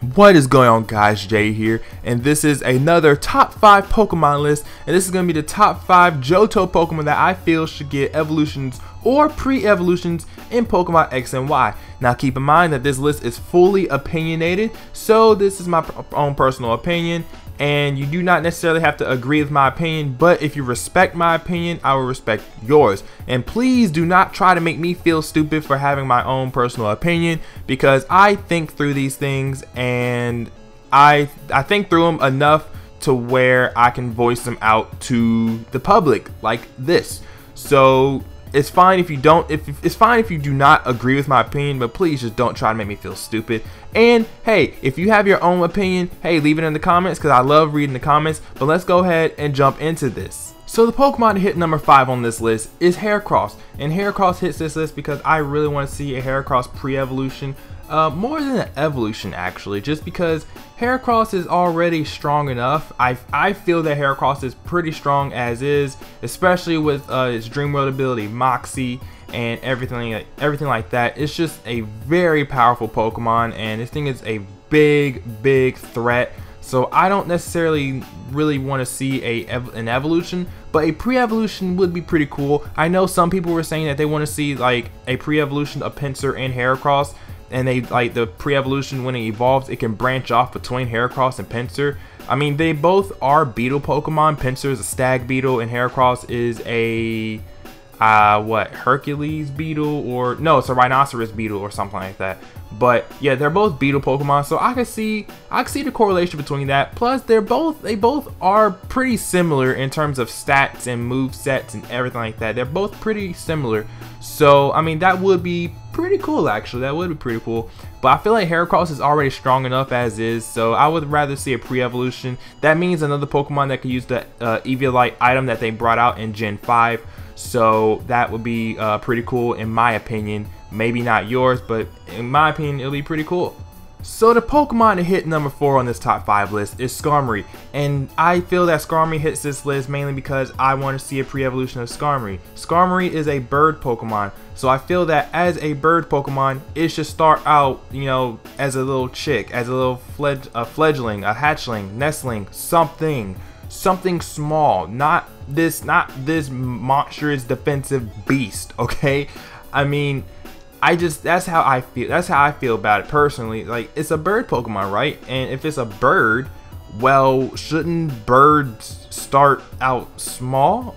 What is going on, guys? Jay here, and this is another top 5 Pokemon list, and this is going to be the top 5 Johto Pokemon that I feel should get evolutions or pre-evolutions in Pokemon X and Y. Now keep in mind that this list is fully opinionated, so this is my own personal opinion, and you do not necessarily have to agree with my opinion, but if you respect my opinion, I will respect yours. And please do not try to make me feel stupid for having my own personal opinion, because I think through these things, and I think through them enough to where I can voice them out to the public like this. So it's fine if you don't, it's fine if you do not agree with my opinion, but please just don't try to make me feel stupid. And hey, if you have your own opinion, hey, leave it in the comments, because I love reading the comments. But let's go ahead and jump into this. So the Pokemon to hit number 5 on this list is Heracross, and Heracross hits this list because I really want to see a Heracross pre-evolution, more than an evolution actually, just because Heracross is already strong enough. I feel that Heracross is pretty strong as is, especially with its Dream World ability, Moxie, and everything like that. It's just a very powerful Pokemon, and this thing is a big threat. So I don't necessarily really want to see an evolution, but a pre-evolution would be pretty cool. I know some people were saying that they want to see like a pre-evolution of Pinsir and Heracross, and they like the pre-evolution when it evolves, it can branch off between Heracross and Pinsir. I mean, they both are beetle Pokemon. Pinsir is a stag beetle, and Heracross is a Hercules beetle, or no, it's a rhinoceros beetle or something like that. But yeah, they're both beetle Pokemon, so I can see the correlation between that. Plus, they both are pretty similar in terms of stats and move sets and everything like that. They're both pretty similar, so I mean that would be pretty cool actually. That would be pretty cool. But I feel like Heracross is already strong enough as is, so I would rather see a pre-evolution. That means another Pokemon that could use the Eviolite item that they brought out in Gen 5. So that would be pretty cool in my opinion. Maybe not yours, but in my opinion, it'll be pretty cool. So the Pokemon to hit number 4 on this top 5 list is Skarmory, and I feel that Skarmory hits this list mainly because I want to see a pre-evolution of Skarmory. Skarmory is a bird Pokemon, so I feel that as a bird Pokemon, it should start out, you know, as a little chick, as a little fledgling, a hatchling, nestling, something small, not this monstrous defensive beast. Okay, I mean, that's how I feel about it personally. Like, it's a bird Pokemon, right? And if it's a bird, well, shouldn't birds start out small?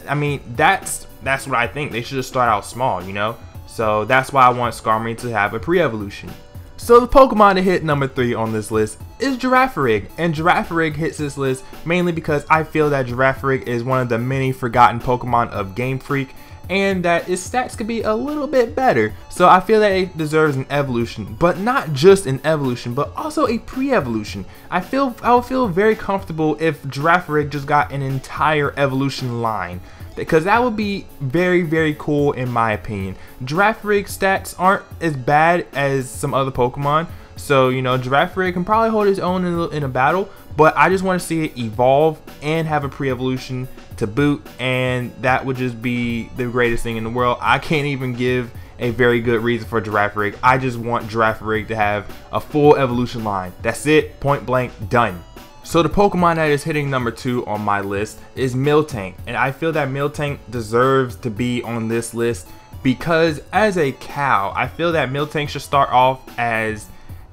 I mean, that's what I think. They should just start out small, you know? So that's why I want Skarmory to have a pre-evolution. So the Pokemon to hit number 3 on this list is Giraffe Rig, and Giraffe Rig hits this list mainly because I feel that Giraffe Rig is one of the many forgotten Pokemon of Game Freak, and that its stats could be a little bit better. So I feel that it deserves an evolution, but not just an evolution, but also a pre-evolution. I would feel very comfortable if Giraffe Rig just got an entire evolution line, because that would be very cool in my opinion. Giraffe Rig stats aren't as bad as some other Pokemon, so you know, Giraffe Rig can probably hold its own in a battle, but I just want to see it evolve and have a pre-evolution to boot, and that would just be the greatest thing in the world. I can't even give a very good reason for Giraffe Rig. I just want Giraffe Rig to have a full evolution line. That's it, point blank, done. So the Pokemon that is hitting number 2 on my list is Miltank, and I feel that Miltank deserves to be on this list because as a cow, I feel that Miltank should start off as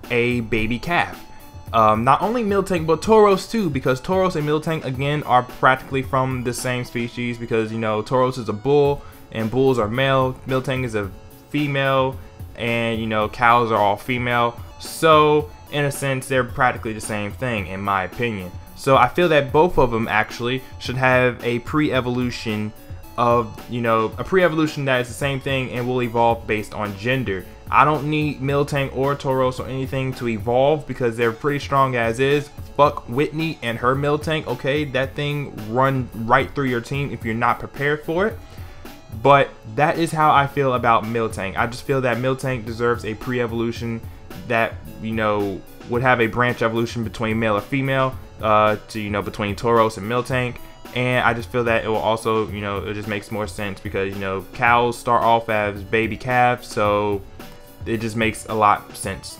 a baby calf. Not only Miltank, but Tauros too, because Tauros and Miltank again are practically from the same species, because you know, Tauros is a bull and bulls are male, Miltank is a female, and you know, cows are all female. So in a sense, they're practically the same thing in my opinion. So I feel that both of them actually should have a pre-evolution of, you know, a pre-evolution that is the same thing and will evolve based on gender. I don't need Miltank or Tauros or anything to evolve because they're pretty strong as is. Fuck Whitney and her Miltank, okay? That thing run right through your team if you're not prepared for it. But that is how I feel about Miltank. I just feel that Miltank deserves a pre-evolution that, you know, would have a branch evolution between male or female, to, you know, between Tauros and Miltank. And I just feel that it will also, you know, it just makes more sense because, you know, cows start off as baby calves, so it just makes a lot sense.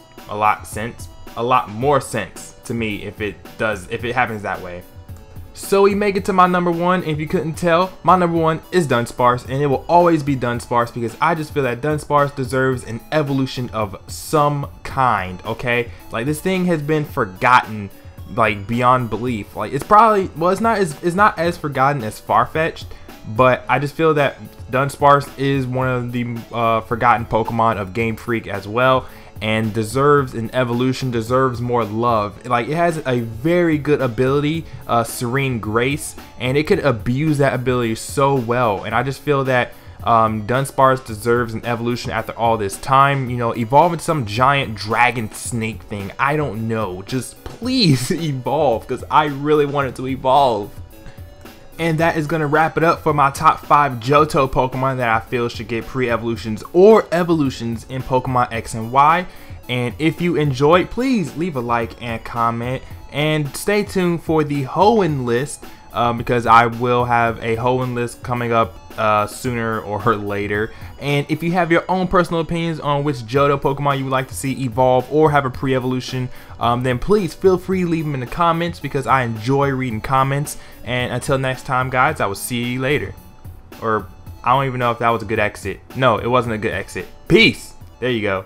a lot more sense to me if it happens that way. So we make it to my number one. If you couldn't tell, my number one is Dunsparce, and it will always be Dunsparce because I just feel that Dunsparce deserves an evolution of some kind. Okay, like this thing has been forgotten like beyond belief. Like it's probably, well, it's not as forgotten as Farfetch'd, but I just feel that Dunsparce is one of the forgotten Pokemon of Game Freak as well, and deserves an evolution, deserves more love. Like it has a very good ability, Serene Grace, and it could abuse that ability so well. And I just feel that Dunsparce deserves an evolution after all this time. You know, evolve into some giant dragon snake thing. I don't know. Just please evolve, because I really want it to evolve. And that is going to wrap it up for my top 5 Johto Pokemon that I feel should get pre-evolutions or evolutions in Pokemon X and Y. And if you enjoyed, please leave a like and comment. And stay tuned for the Hoenn list, because I will have a Hoenn list coming up sooner or later. And if you have your own personal opinions on which Johto Pokemon you would like to see evolve or have a pre-evolution, then please feel free to leave them in the comments, because I enjoy reading comments. And until next time, guys, I will see you later. Or I don't even know if that was a good exit. No, it wasn't a good exit. Peace. There you go.